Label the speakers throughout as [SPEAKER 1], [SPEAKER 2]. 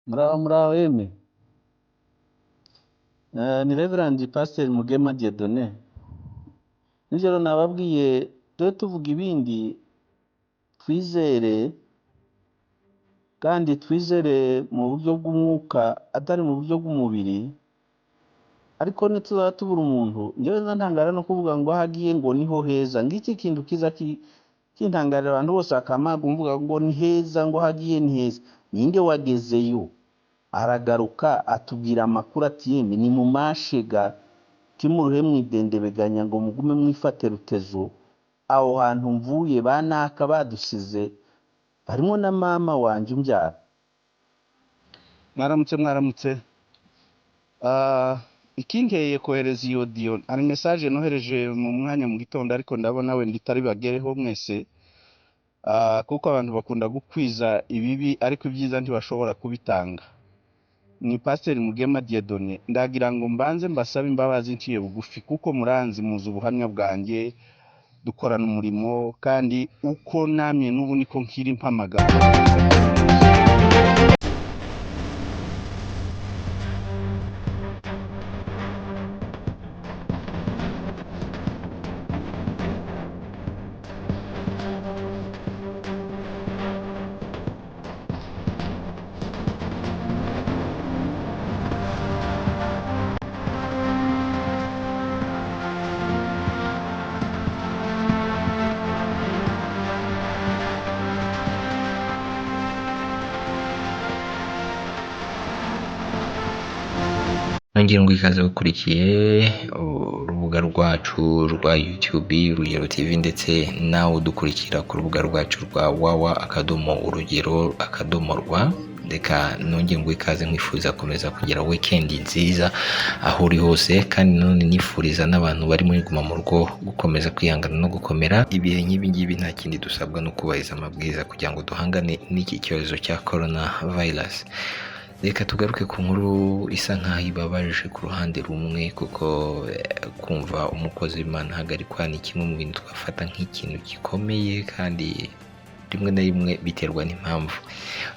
[SPEAKER 1] Muraho yeme. Ni Reverend Pastor Mugema Dieudonné. Nijoro nababwiye twe tuvuga ibindi twizere, kandi twizere mu buryo bw'umwuka atari mu buryo bw'umubiri. Ariko nituzaba tubura umuntu, njyewe ntangara no kuvuga ngo aho agiye ngo niho heza. Ngiki kintu kiza kintangarira abantu bose akamaga umvuga ngo ni heza, ngo aho agiye ni heza. Ninde wagezeyo aragaruka atubwira amakuru ati yemwe ni mu mashega kimuruhe mwidendebeganya ngo mugume mwifate rutezo. Aho hantu mvuye banaka badusize barimo na mama wanje umbyara. Mwaramutse. Ikinkeye kohereza iyo audio, hari message nohereje mu mwanya mu gitondo, ariko ndabona we nditari bagereho mwese. Kuko abantu bakunda gukwiza ibibi ariko ibyiza ntibashobora kubitanga. Ni Pastor Mugema Dieudonné. Ndagira ngo mbanze mbasabe imbabazi nciye bugufi, kuko muranzi muzi ubuhamya bwanjye, dukorana umurimo, kandi uko namye n'ubu niko nkiri mpamagara.
[SPEAKER 2] Nongera ngo ikaze gukurikiye urubuga rwacu rwa YouTube Urugero TV, ndetse nawe udukurikira ku rubuga rwacu rwa www.urugero.rwa. Reka nongera ngo ikaze nkwifuza komeza kugira weekend nziza aho uri hose, kandi none nifuriza n'abantu bari muri guma mu rugo gukomeza kwihangana no gukomera. Ibihe nk'ibi ngibi nta kindi dusabwa no kubahiriza amabwiriza kugira ngo duhangane n'iki cyorezo cya corona virus. Reka tugaruke ku nkuru isa nkaho ibabaje ku ruhande rumwe, kuko kumva umukozi w'Imana ahagarikwa ni kimwe mu bintu twafata nk'ikintu gikomeye, kandi rimwe na rimwe biterwa n'impamvu.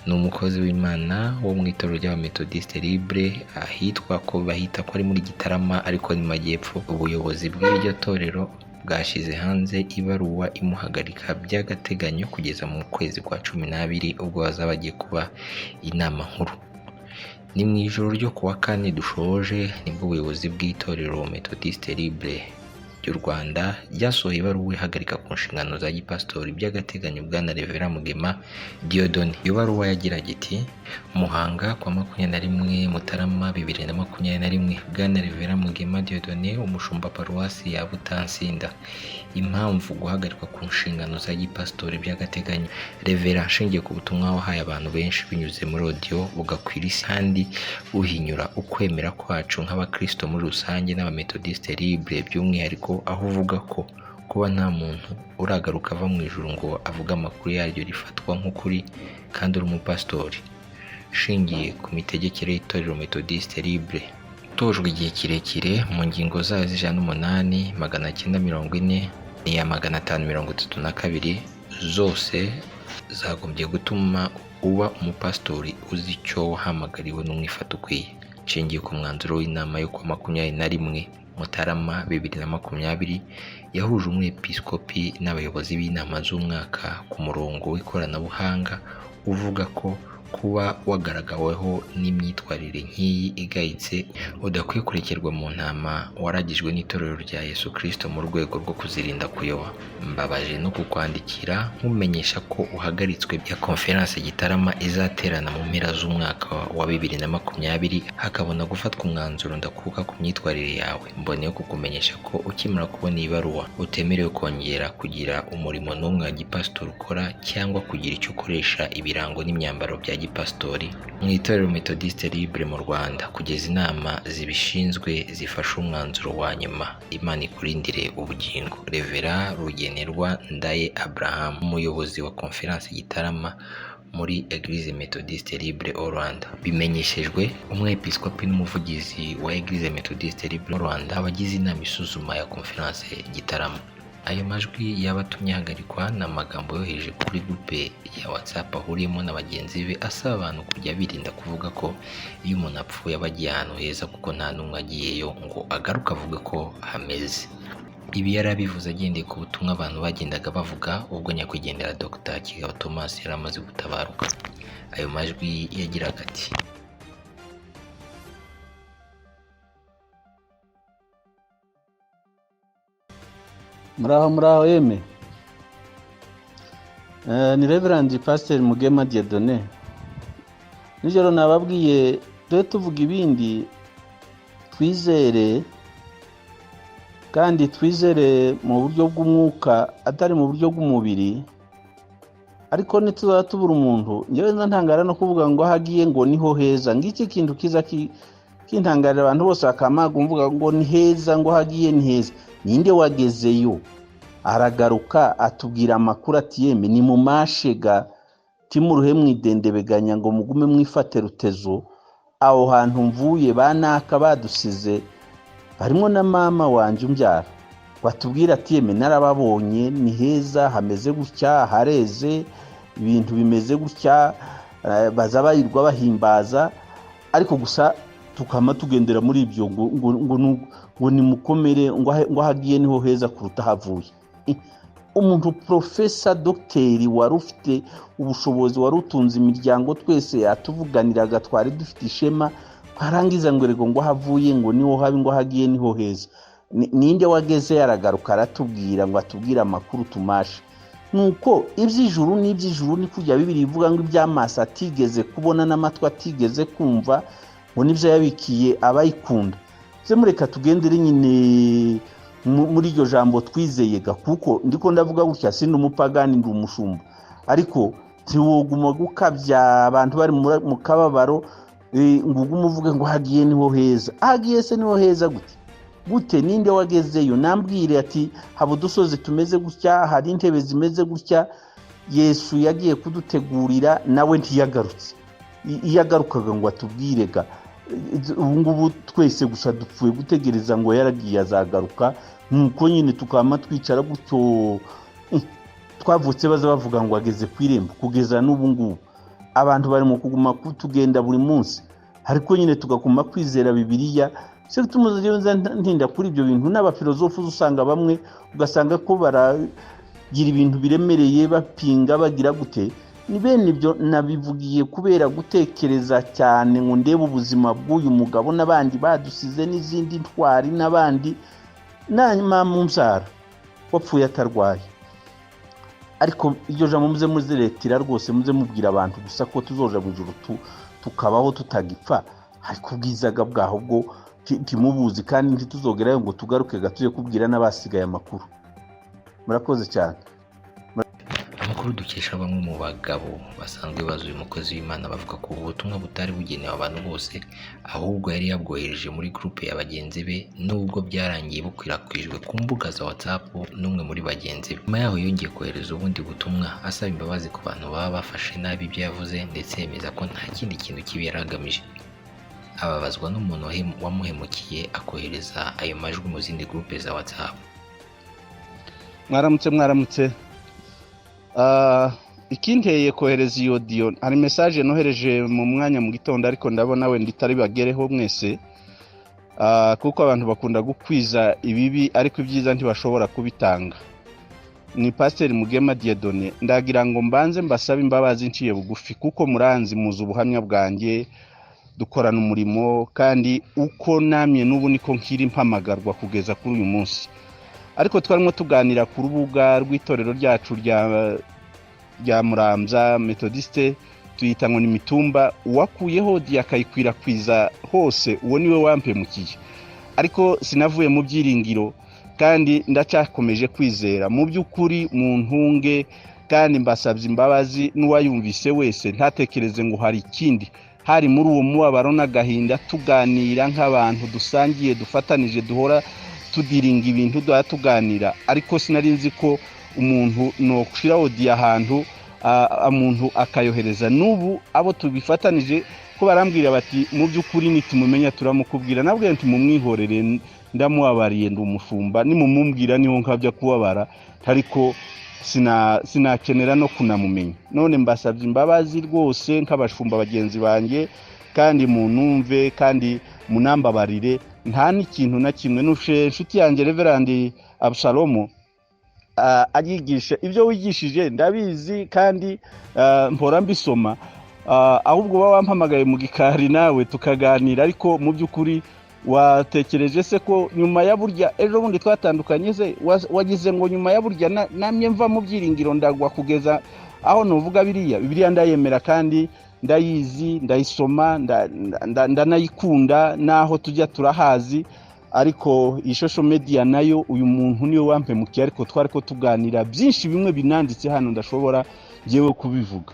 [SPEAKER 2] Ni umukozi w'Imana wo mu itorero ry'Abamethodiste Libre, ahitwa ko bahita ko ari muri Gitarama ariko ni Majyepfo. Ubuyobozi bw'iryo torero bwashyize hanze ibaruwa imuhagarika by'agateganyo kugeza mu kwezi kwa 12 ubwo bazaba bagiye kuba inama nkuru. Ni mu ijoro ryo kuwa 4 dushoje nibwo ubuyobozi bw'itorero Methodiste Libre ry'u Rwanda ryasohoye ibaruwa ihagarika ku nshingano za gipastori by'agateganyo bwana Reverend Mugema Dieudonné. Iyo baruwa yagiraga iti: Muhanga kwa 21 Mutarama 2021, bwana Reverend Mugema Dieudonné, umushumba paruwasi ya Butansinda. Impamvu guhagarikwa ku nshingano za gipastori by'agateganyo. Reverend ashingiye ku butumwa wahaye abantu benshi binyuze muri audio bugakwira isi, kandi uhinyura ukwemera kwacu nk'abakristo muri rusange n'Abamethodiste Libre by'umwihariko, aho uvuga ko kuba nta muntu uragaruka ava mu ijuru ngo avuga amakuru yaryo rifatwa nk'ukuri, kandi uri umupastori. Shingiye ku mitegekere y'itorero Methodiste Libre tojwe igihe kirekire mu ngingo zayo z'108, 940 n'iya 532 zose zagombye gutuma uba umupastori uzi icyo wahamagariwe n'umwifata ukwiye. Shingiye ku mwanzuro w'inama yo kuwa 21 Mutarama 2020 yahuje umwepiskopi n'abayobozi b'inama z'umwaka ku murongo w'ikoranabuhanga, uvuga ko kuba wagaragaweho n'imyitwarire nk'iyi igayitse udakwiye kurekerwa mu ntama waragijwe n'itorero rya Yesu Kristo mu rwego rwo kuzirinda kuyoba. Mbabaje no kukwandikira nkumenyesha ko uhagaritswe bya conference Gitarama izaterana mu mpera z'umwaka wa 2020, hakabona gufatwa umwanzuro ndakuka ku myitwarire yawe. Mboneye kukumenyesha ko ukimara kubona ibaruwa utemerewe kongera kugira umurimo n'umwe wa gipastori ukora, cyangwa kugira icyo ukoresha ibirango n'imyambaro bya gipastori mu itorero Methodiste Libre mu Rwanda kugeza inama zibishinzwe zifasha umwanzuro wa nyuma. Imana ikurindire ubugingo. Reverend Rugenerwa Ndaye Abraham, umuyobozi wa conference Gitarama muri Eglise Methodiste Libre au Rwanda. Bimenyeshejwe umwepiskopi n'umuvugizi wa Eglise Methodiste Libre au Rwanda, abagize inama isuzuma ya conference Gitarama. Ayo majwi yabatumye hagarikwa n'amagambo yohereje kuri groupe ya WhatsApp ahuriyemo na bagenzi be asaba abantu kujya birinda kuvuga ko iyo umuntu apfuye aba agiye ahantu heza kuko nta n'umwe agiyeyo ngo agaruke avuge ko hameze. Ibi yari abivuze agendeye ku butumwa abantu bagendaga bavuga ubwo nyakwigendera Dr Kigabo Thomas yari amaze gutabaruka. Ayo majwi yagiraga ati:
[SPEAKER 1] muraho yeme. Ni Reverend Pastor Mugema Dieudonné. Nijoro nababwiye twe tuvuga ibindi twizere, kandi twizere mu buryo bw'umwuka atari mu buryo bw'umubiri. Ariko nituzaba tubura umuntu, njyewe ntangara no kuvuga ngo hagiye ngo niho heza. Ngiki kintu kiza kintangarira abantu bose bakamaga umvuga ngo ni heza, ngo hagiye ni heza. Ninde wagezeyo? Aragaruka atubwira amakuru ati yeme ni mu mashega timuruhe mwidendebeganya ngo mugume mwifate rutezo. Aho hantu mvuye banaka badusize harimo na mama wanje umbyara. Watubwira ati yeme narababonye ni heza, hameze gutya, hareze, ibintu bimeze gutya, baza bayirwa bahimbaza. Ariko gusa tukama tugendera muri ibyo ngo ni mukomere, ngo hagiye niho heza kuruta havuye. Umuntu professor docteur wari ufite ubushobozi, wari utunze imiryango, twese yatuvuganiraga, twari dufite ishema, kwarangiza ngo rego ngo havuye ngo niho habi, ngo hagiye niho heza. Ninde wageze yaragaruka aratubwira ngo atubwira amakuru tumashe. Nuko iby'ijuru n'iby'ijuru ni kujya Bibiri ivuga ngo iby'amaso atigeze kubona n'amatwi atigeze kumva ngo nibyo yabikiye abayikunda. Se mureka tugendere nyine muri iryo jambo twizeyega, kuko ndiko ndavuga gutya sindi umupagani ndi umushumba. Ariko ntiwoguma gukabya abantu bari mu kababaro ngo umuvuge ngo hagiye niho heza. Hagiye se niho heza gute? Ninde wagezeyo? Nambwire ati habo dusozi tumeze gutya, hari intebe zimeze gutya. Yesu yagiye kudutegurira, nawe ntiyagarutse. Iyagarukaga ngo atubwirega. Ubungubu twese gusa dupfuye gutegereza ngo yaragiye azagaruka. Nuko nyine tukama twicara gutyo, twavutse baza bavuga ngo ageze kwirembo. Kugeza n'ubungubu abantu bari mu kuguma kutugenda buri munsi, ariko nyine tugakuma kwizera Bibiliya. Se tumuze ntinda kuri ibyo bintu. N'abafilozofu usanga bamwe ugasanga ko baragira ibintu biremereye bapinga bagira gute. Ni bene ibyo nabivugiye kubera gutekereza cyane ngo ndebe ubuzima bw'uyu mugabo n'abandi badusize n'izindi ntwari n'abandi, nanyuma mumsara wapfuye atarwaye. Ariko iryo jambo muze muziretira rwose, muze mubwira abantu gusa ko tuzoja mu ijuru tukabaho tutagipfa. Ariko ubwizaga bwaho bwo timubuzi, kandi ntituzogerayo ngo tugaruke gatuje kubwira n'abasigaye amakuru. Murakoze cyane.
[SPEAKER 2] Amakuru dukesha bamwe mu bagabo basanzwe bazuye umukozi w'Imana bavuga ko ubutumwa butari bugenewe abantu bose, ahubwo yari yabwohereje muri groupe ya bagenzi be, nubwo byarangiye bukwirakwijwe ku mbuga za WhatsApp n'umwe muri bagenzi be. Nyuma yaho yongeye kohereza ubundi butumwa asaba imbabazi ku bantu baba bafashe nabi ibyo yavuze, ndetse yemeza ko nta kindi kintu kibi yaragamije. Ababazwa n'umuntu wamuhemukiye akohereza ayo majwi mu zindi groupe za WhatsApp.
[SPEAKER 1] Mwaramutse. Ikinteye kohereza iyo audio, hari message nohereje mu mwanya mu gitondo, ariko ndabona we nditari bagereho mwese, kuko abantu bakunda gukwiza ibibi ariko ibyiza ntibashobora kubitanga. Ni Pastor Mugema Dieudonné. Ndagira ngo mbanze mbasaba imbabazi nciye bugufi, kuko muranzi muzi ubuhamya bwanjye, dukorana umurimo, kandi uko namye n'ubu niko nkiri mpamagarwa kugeza kuri uyu munsi. Ariko twarimo tuganira ku rubuga rw'itorero ryacu rya Muramza Methodiste, tuyita ngo ni Mitumba. Uwakuyeho akayikwirakwiza hose, uwo niwe wampemukiye. Ariko sinavuye mu byiringiro, kandi ndacyakomeje kwizera. Mu by'ukuri mu ntunge, kandi mbasabye imbabazi n'uwayumvise wese ntatekereze ngo hari ikindi. Hari muri uwo mubabaro n'agahinda tuganira nk'abantu dusangiye, dufatanije, duhora tudiringa ibintu tuganira. Ariko sinari nzi ko umuntu no kushira audio ahantu umuntu akayohereza. N'ubu abo tubifatanije ko barambwira bati mu by'ukuri nitumumenya turamukubwira. Nabwo nti mumwihorere, ndamubabariye ndi umushumba nimumumbwira niho nkabya kubabara ariko sinakenera no kunamumenya. None mbasabye imbabazi rwose nk'abashumba bagenzi banjye, kandi munumve kandi munambabarire. Nta n'ikintu na kimwe nushe inshuti yanjye Reverend Absalomo ayigisha ibyo wigishije ndabizi kandi mpora mbisoma, ahubwo baba wampamagaye mu gikari nawe tukaganira, ariko mu by'ukuri watekereje se ko nyuma ya burya ejo bundi twatandukanye se wagize ngo nyuma ya burya namye mva mu byiringiro ndagwa kugeza aho nuvuga Bibiliya ndayemera kandi ndayizi ndayisoma ndanayikunda naho tujya turahazi, ariko iyi social media nayo uyu muntu niwe wampemukiye, ariko twari ko tuganira byinshi bimwe binanditse hano ndashobora ngewe kubivuga.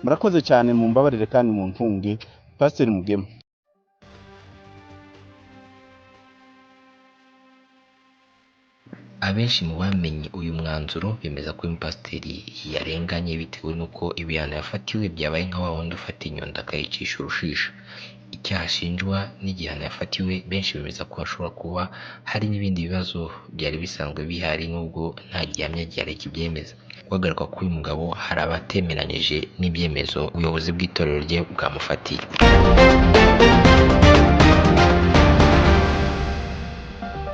[SPEAKER 1] Murakoze cyane mu mbabarire kandi mu ntunge. Pastor Mugema.
[SPEAKER 2] Abenshi mu bamenye uyu mwanzuro bemeza ko umupasiteri yarenganye bitewe n'uko ibihano yafatiwe byabaye nka wa wundi ufata inyundo akayicisha urushisha. Icyaha ashinjwa n'igihano yafatiwe benshi bemeza ko hashobora kuba hari n'ibindi bibazo byari bisanzwe bihari nubwo nta gihamya gihari kibyemeza. Guhagarikwa k'uyu mugabo hari abatemeranyije n'ibyemezo ubuyobozi bw'itorero rye bwamufatiye.